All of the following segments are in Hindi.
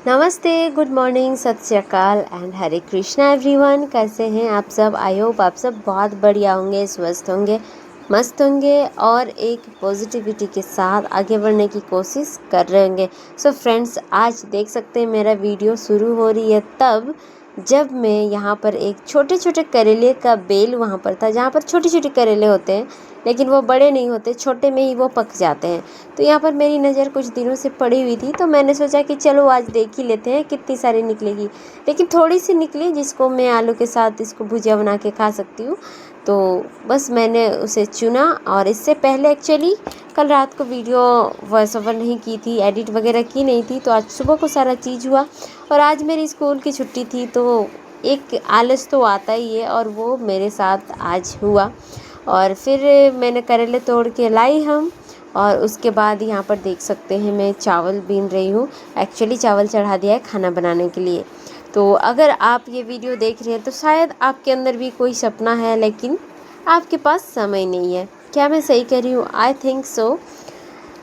नमस्ते, गुड मॉर्निंग, सत श्री अकाल एंड हरे कृष्णा एवरीवन। कैसे हैं आप सब? आई होप आप सब बहुत बढ़िया होंगे, स्वस्थ होंगे, मस्त होंगे और एक पॉजिटिविटी के साथ आगे बढ़ने की कोशिश कर रहे होंगे। सो फ्रेंड्स, आज देख सकते हैं मेरा वीडियो शुरू हो रही है तब जब मैं यहाँ पर एक छोटे छोटे करेले का बेल वहाँ पर था, जहाँ पर छोटे छोटे करेले होते हैं लेकिन वो बड़े नहीं होते, छोटे में ही वो पक जाते हैं। तो यहाँ पर मेरी नज़र कुछ दिनों से पड़ी हुई थी, तो मैंने सोचा कि चलो आज देख ही लेते हैं कितनी सारी निकलेगी। लेकिन थोड़ी सी निकली जिसको मैं आलू के साथ इसको भुजिया बना के खा सकती हूँ। तो बस मैंने उसे चुना। और इससे पहले एक्चुअली कल रात को वीडियो वॉइस ओवर नहीं की थी, एडिट वगैरह की नहीं थी, तो आज सुबह को सारा चीज़ हुआ। और आज मेरी स्कूल की छुट्टी थी, तो एक आलस तो आता ही है और वो मेरे साथ आज हुआ। और फिर मैंने करेले तोड़ के लाई हम। और उसके बाद यहाँ पर देख सकते हैं मैं चावल बीन रही हूँ। एक्चुअली चावल चढ़ा दिया है खाना बनाने के लिए। तो अगर आप ये वीडियो देख रहे हैं तो शायद आपके अंदर भी कोई सपना है लेकिन आपके पास समय नहीं है। क्या मैं सही कह रही हूँ? I think so.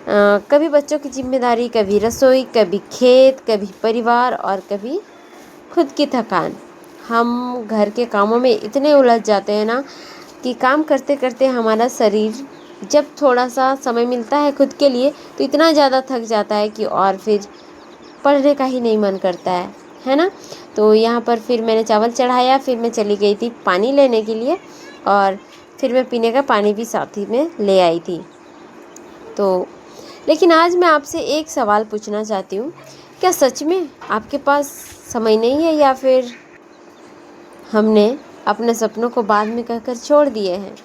कभी बच्चों की जिम्मेदारी, कभी रसोई, कभी खेत, कभी परिवार और कभी खुद की थकान। हम घर के कामों में इतने उलझ जाते हैं ना कि काम करते करते हमारा शरीर जब थोड़ा सा समय मिलता है खुद के लिए तो इतना ज़्यादा थक जाता है कि और फिर पढ़ने का ही नहीं मन करता है ना। तो यहाँ पर फिर मैंने चावल चढ़ाया, फिर मैं चली गई थी पानी लेने के लिए और फिर मैं पीने का पानी भी साथ ही में ले आई थी। तो लेकिन आज मैं आपसे एक सवाल पूछना चाहती हूँ, क्या सच में आपके पास समय नहीं है या फिर हमने अपने सपनों को बाद में कहकर छोड़ दिए हैं?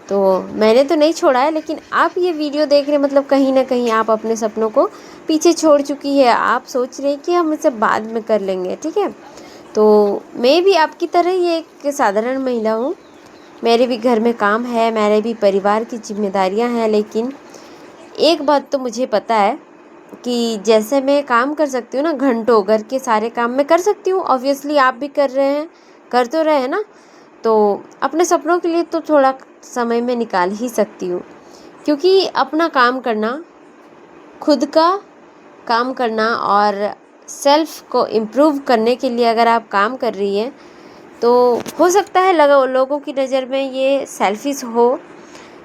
तो मैंने तो नहीं छोड़ा है, लेकिन आप ये वीडियो देख रहे मतलब कहीं ना कहीं आप अपने सपनों को पीछे छोड़ चुकी है। आप सोच रहे हैं कि हम इसे बाद में कर लेंगे, ठीक है। तो मैं भी आपकी तरह ही एक साधारण महिला हूँ। मेरे भी घर में काम है, मेरे भी परिवार की जिम्मेदारियाँ हैं, लेकिन एक बात तो मुझे पता है कि जैसे मैं काम कर सकती हूँ ना, घंटों घर के सारे काम मैं कर सकती हूँ, ऑब्वियसली आप भी कर रहे हैं, कर तो रहे हैं ना। तो अपने सपनों के लिए तो थोड़ा समय मैं निकाल ही सकती हूँ, क्योंकि अपना काम करना, खुद का काम करना और सेल्फ को इम्प्रूव करने के लिए अगर आप काम कर रही हैं तो हो सकता है लोगों की नज़र में ये सेल्फिश हो,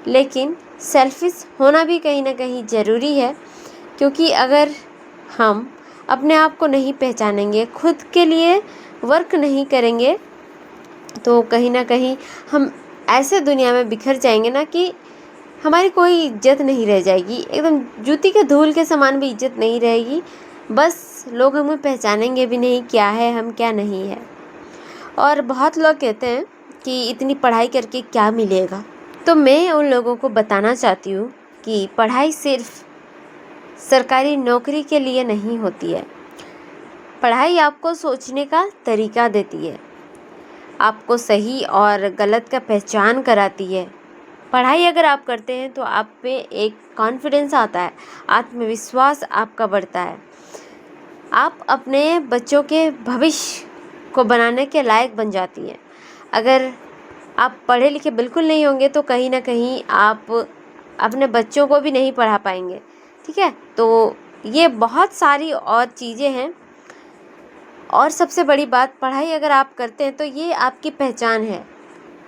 लेकिन सेल्फिश होना भी कहीं ना कहीं ज़रूरी है। क्योंकि अगर हम अपने आप को नहीं पहचानेंगे, खुद के लिए वर्क नहीं करेंगे, तो कहीं ना कहीं हम ऐसे दुनिया में बिखर जाएंगे ना कि हमारी कोई इज्जत नहीं रह जाएगी। एकदम जूती के धूल के समान भी इज्जत नहीं रहेगी। बस लोग हमें पहचानेंगे भी नहीं, क्या है हम, क्या नहीं है। और बहुत लोग कहते हैं कि इतनी पढ़ाई करके क्या मिलेगा। तो मैं उन लोगों को बताना चाहती हूँ कि पढ़ाई सिर्फ सरकारी नौकरी के लिए नहीं होती है। पढ़ाई आपको सोचने का तरीका देती है, आपको सही और गलत का पहचान कराती है। पढ़ाई अगर आप करते हैं तो आप पे एक कॉन्फिडेंस आता है, आत्मविश्वास आपका बढ़ता है। आप अपने बच्चों के भविष्य को बनाने के लायक बन जाती हैं। अगर आप पढ़े लिखे बिल्कुल नहीं होंगे तो कहीं ना कहीं आप अपने बच्चों को भी नहीं पढ़ा पाएंगे, ठीक है। तो ये बहुत सारी और चीज़ें हैं। और सबसे बड़ी बात, पढ़ाई अगर आप करते हैं तो ये आपकी पहचान है,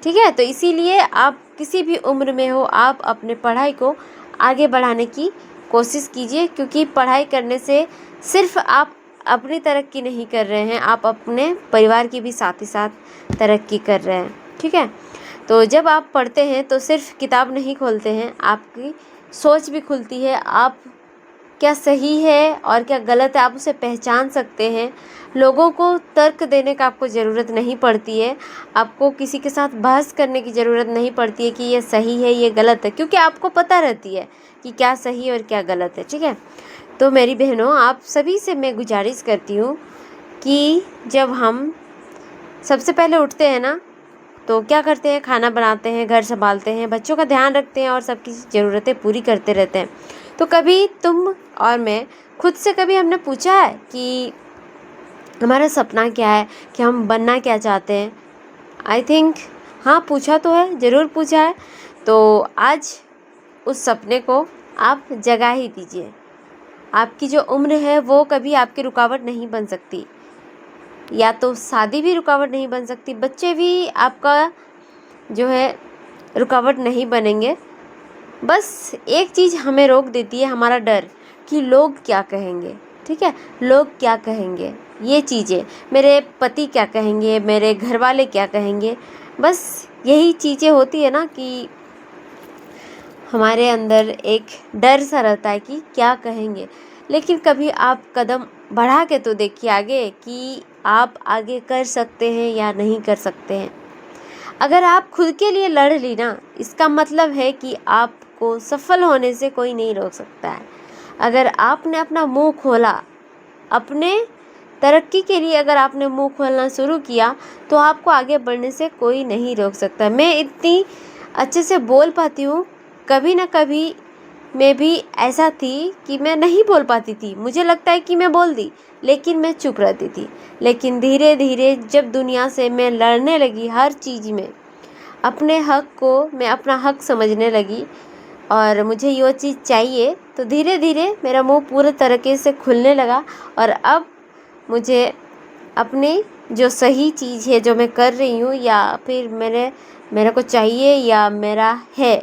ठीक है। तो इसीलिए आप किसी भी उम्र में हो, आप अपने पढ़ाई को आगे बढ़ाने की कोशिश कीजिए, क्योंकि पढ़ाई करने से सिर्फ आप अपनी तरक्की नहीं कर रहे हैं, आप अपने परिवार की भी साथ ही साथ तरक्की कर रहे हैं, ठीक है। तो जब आप पढ़ते हैं तो सिर्फ किताब नहीं खोलते हैं, आपकी सोच भी खुलती है। आप क्या सही है और क्या गलत है आप उसे पहचान सकते हैं। लोगों को तर्क देने का आपको ज़रूरत नहीं पड़ती है, आपको किसी के साथ बहस करने की ज़रूरत नहीं पड़ती है कि ये सही है ये गलत है, क्योंकि आपको पता रहती है कि क्या सही और क्या गलत है, ठीक है। तो मेरी बहनों, आप सभी से मैं गुजारिश करती हूँ कि जब हम सबसे पहले उठते हैं ना तो क्या करते हैं, खाना बनाते हैं, घर संभालते हैं, बच्चों का ध्यान रखते हैं और सबकी ज़रूरतें पूरी करते रहते हैं। तो कभी तुम और मैं खुद से कभी हमने पूछा है कि हमारा सपना क्या है, कि हम बनना क्या चाहते हैं? आई थिंक हाँ, पूछा तो है, ज़रूर पूछा है। तो आज उस सपने को आप जगा ही दीजिए। आपकी जो उम्र है वो कभी आपकी रुकावट नहीं बन सकती, या तो शादी भी रुकावट नहीं बन सकती, बच्चे भी आपका जो है रुकावट नहीं बनेंगे। बस एक चीज़ हमें रोक देती है, हमारा डर कि लोग क्या कहेंगे। ठीक है, लोग क्या कहेंगे, ये चीज़ें, मेरे पति क्या कहेंगे, मेरे घर वाले क्या कहेंगे, बस यही चीज़ें होती है ना कि हमारे अंदर एक डर सा रहता है कि क्या कहेंगे। लेकिन कभी आप कदम बढ़ा के तो देखिए आगे कि आप आगे कर सकते हैं या नहीं कर सकते हैं। अगर आप खुद के लिए लड़ ली ना, इसका मतलब है कि आपको सफल होने से कोई नहीं रोक सकता है। अगर आपने अपना मुंह खोला, अपने तरक्की के लिए अगर आपने मुंह खोलना शुरू किया, तो आपको आगे बढ़ने से कोई नहीं रोक सकता। मैं इतनी अच्छे से बोल पाती हूँ, कभी ना कभी मैं भी ऐसा थी कि मैं नहीं बोल पाती थी, मुझे लगता है कि मैं बोल दी, लेकिन मैं चुप रहती थी। लेकिन धीरे धीरे जब दुनिया से मैं लड़ने लगी, हर चीज़ में अपने हक को मैं अपना हक समझने लगी और मुझे ये चीज़ चाहिए, तो धीरे धीरे मेरा मुंह पूरे तरीके से खुलने लगा। और अब मुझे अपनी जो सही चीज़ है जो मैं कर रही हूँ, या फिर मेरे को चाहिए या मेरा है,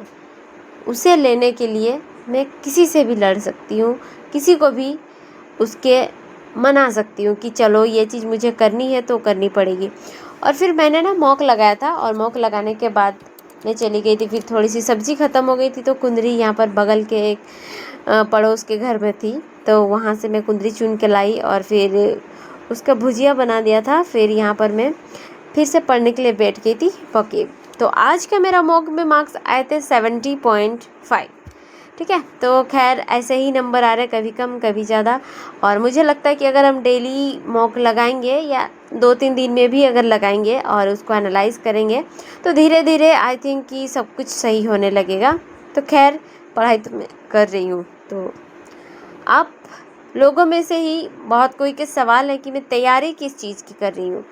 उसे लेने के लिए मैं किसी से भी लड़ सकती हूँ, किसी को भी उसके मना सकती हूँ कि चलो ये चीज़ मुझे करनी है तो करनी पड़ेगी। और फिर मैंने ना मॉक लगाया था, और मॉक लगाने के बाद मैं चली गई थी, फिर थोड़ी सी सब्ज़ी ख़त्म हो गई थी, तो कुंदरी यहाँ पर बगल के एक पड़ोस के घर में थी, तो वहाँ से मैं कुंदरी चुन के लाई और फिर उसका भुजिया बना दिया था। फिर यहाँ पर मैं फिर से पढ़ने के लिए बैठ गई थी पके। तो आज का मेरा मॉक में मार्क्स आए थे 70.5। ठीक है, तो खैर ऐसे ही नंबर आ रहे, कभी कम कभी ज़्यादा। और मुझे लगता है कि अगर हम डेली मॉक लगाएंगे या 2-3 दिन में भी अगर लगाएंगे और उसको एनालाइज करेंगे, तो धीरे धीरे आई थिंक कि सब कुछ सही होने लगेगा। तो खैर पढ़ाई तो मैं कर रही हूँ। तो आप लोगों में से ही बहुत कोई के सवाल है कि मैं तैयारी किस चीज़ की कर रही हूँ।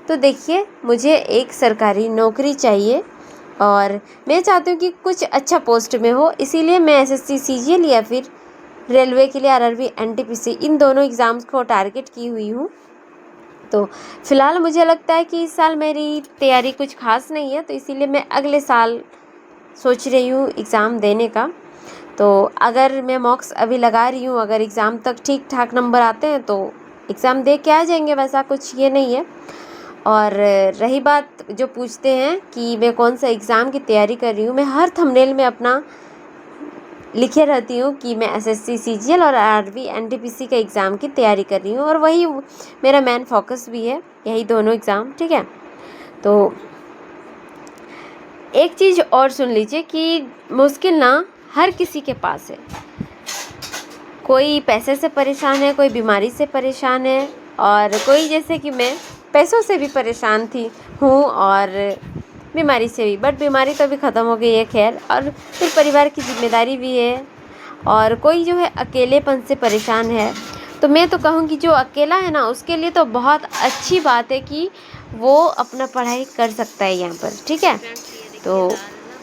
तो देखिए, मुझे एक सरकारी नौकरी चाहिए और मैं चाहती हूँ कि कुछ अच्छा पोस्ट में हो, इसीलिए मैं एसएससी सीजीएल या फिर रेलवे के लिए आरआरबी एनटीपीसी इन दोनों एग्ज़ाम्स को टारगेट की हुई हूँ। तो फ़िलहाल मुझे लगता है कि इस साल मेरी तैयारी कुछ खास नहीं है, तो इसीलिए मैं अगले साल सोच रही हूँ एग्ज़ाम देने का। तो अगर मैं मॉक्स अभी लगा रही हूँ, अगर एग्ज़ाम तक ठीक ठाक नंबर आते हैं तो एग्ज़ाम दे के आ जाएंगे, वैसा कुछ ये नहीं है। और रही बात जो पूछते हैं कि मैं कौन सा एग्ज़ाम की तैयारी कर रही हूँ, मैं हर थंबनेल में अपना लिखे रहती हूँ कि मैं एसएससी सीजीएल और आरआरबी एनटीपीसी का एग्ज़ाम की तैयारी कर रही हूँ, और वही मेरा मेन फोकस भी है, यही दोनों एग्ज़ाम। ठीक है, तो एक चीज़ और सुन लीजिए कि मुश्किल ना हर किसी के पास है। कोई पैसे से परेशान है, कोई बीमारी से परेशान है, और कोई जैसे कि मैं पैसों से भी परेशान हूँ और बीमारी से भी, बट बीमारी तो अभी ख़त्म हो गई है खैर। और फिर परिवार की जिम्मेदारी भी है, और कोई जो है अकेलेपन से परेशान है। तो मैं तो कहूँगी जो अकेला है ना, उसके लिए तो बहुत अच्छी बात है कि वो अपना पढ़ाई कर सकता है यहाँ पर। ठीक है, तो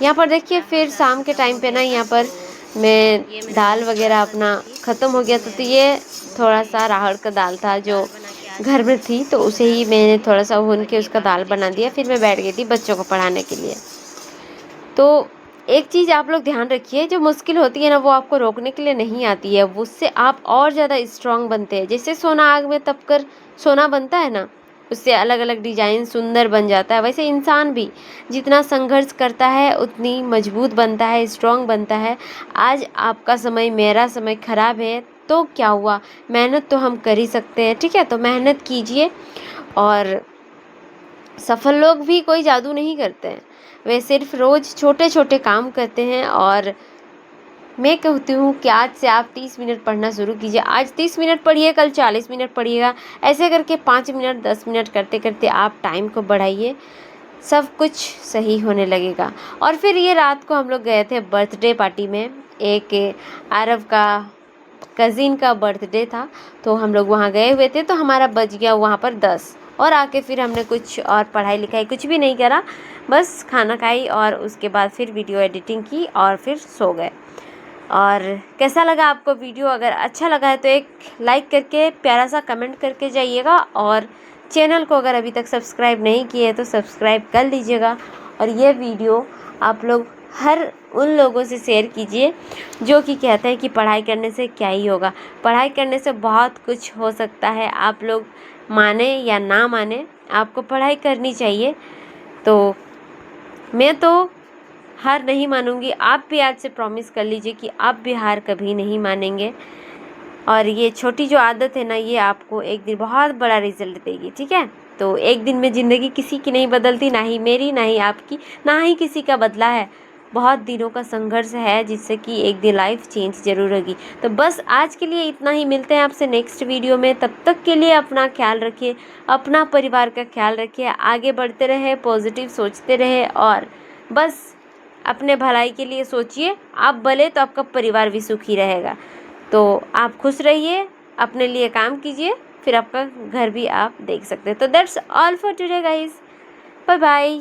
यहाँ पर देखिए फिर शाम के टाइम पे ना यहाँ पर मैं दाल वगैरह अपना ख़त्म हो गया था, तो ये थोड़ा सा राहड़ का दाल था जो घर में थी, तो उसे ही मैंने थोड़ा सा भून के उसका दाल बना दिया। फिर मैं बैठ गई थी बच्चों को पढ़ाने के लिए। तो एक चीज़ आप लोग ध्यान रखिए, जो मुश्किल होती है ना वो आपको रोकने के लिए नहीं आती है, उससे आप और ज़्यादा स्ट्रांग बनते हैं। जैसे सोना आग में तप कर सोना बनता है ना, उससे अलग अलग डिजाइन सुंदर बन जाता है, वैसे इंसान भी जितना संघर्ष करता है उतनी मजबूत बनता है, स्ट्रांग बनता है। आज आपका समय, मेरा समय खराब है तो क्या हुआ, मेहनत तो हम कर ही सकते हैं। ठीक है, तो मेहनत कीजिए। और सफल लोग भी कोई जादू नहीं करते हैं, वे सिर्फ रोज़ छोटे छोटे काम करते हैं। और मैं कहती हूँ कि आज से आप 30 मिनट पढ़ना शुरू कीजिए। आज 30 मिनट पढ़िए, कल 40 मिनट पढ़िएगा, ऐसे करके 5 मिनट 10 मिनट करते करते आप टाइम को बढ़ाइए, सब कुछ सही होने लगेगा। और फिर ये रात को हम लोग गए थे बर्थडे पार्टी में, एक आरव का कज़िन का बर्थडे था, तो हम लोग वहाँ गए हुए थे, तो हमारा बज गया वहाँ पर 10। और आके फिर हमने कुछ और पढ़ाई लिखाई कुछ भी नहीं करा, बस खाना खाई और उसके बाद फिर वीडियो एडिटिंग की और फिर सो गए। और कैसा लगा आपको वीडियो? अगर अच्छा लगा है तो एक लाइक करके प्यारा सा कमेंट करके जाइएगा, और चैनल को अगर अभी तक सब्सक्राइब नहीं किए है तो सब्सक्राइब कर लीजिएगा। और ये वीडियो आप लोग हर उन लोगों से शेयर कीजिए जो कि कहते हैं कि पढ़ाई करने से क्या ही होगा। पढ़ाई करने से बहुत कुछ हो सकता है, आप लोग माने या ना माने, आपको पढ़ाई करनी चाहिए। तो मैं तो हार नहीं मानूंगी, आप भी आज से प्रॉमिस कर लीजिए कि आप भी हार कभी नहीं मानेंगे। और ये छोटी जो आदत है ना, ये आपको एक दिन बहुत बड़ा रिजल्ट देगी, ठीक है। तो एक दिन में ज़िंदगी किसी की नहीं बदलती, ना ही मेरी, ना ही आपकी, ना ही किसी का बदला है। बहुत दिनों का संघर्ष है जिससे कि एक दिन लाइफ चेंज जरूर होगी। तो बस आज के लिए इतना ही, मिलते हैं आपसे नेक्स्ट वीडियो में। तब तक के लिए अपना ख्याल रखिए, अपना परिवार का ख्याल रखिए, आगे बढ़ते रहे, पॉजिटिव सोचते रहे, और बस अपने भलाई के लिए सोचिए। आप भले तो आपका परिवार भी सुखी रहेगा। तो आप खुश रहिए, अपने लिए काम कीजिए, फिर आपका घर भी आप देख सकते हैं। तो that's all for today guys, bye bye.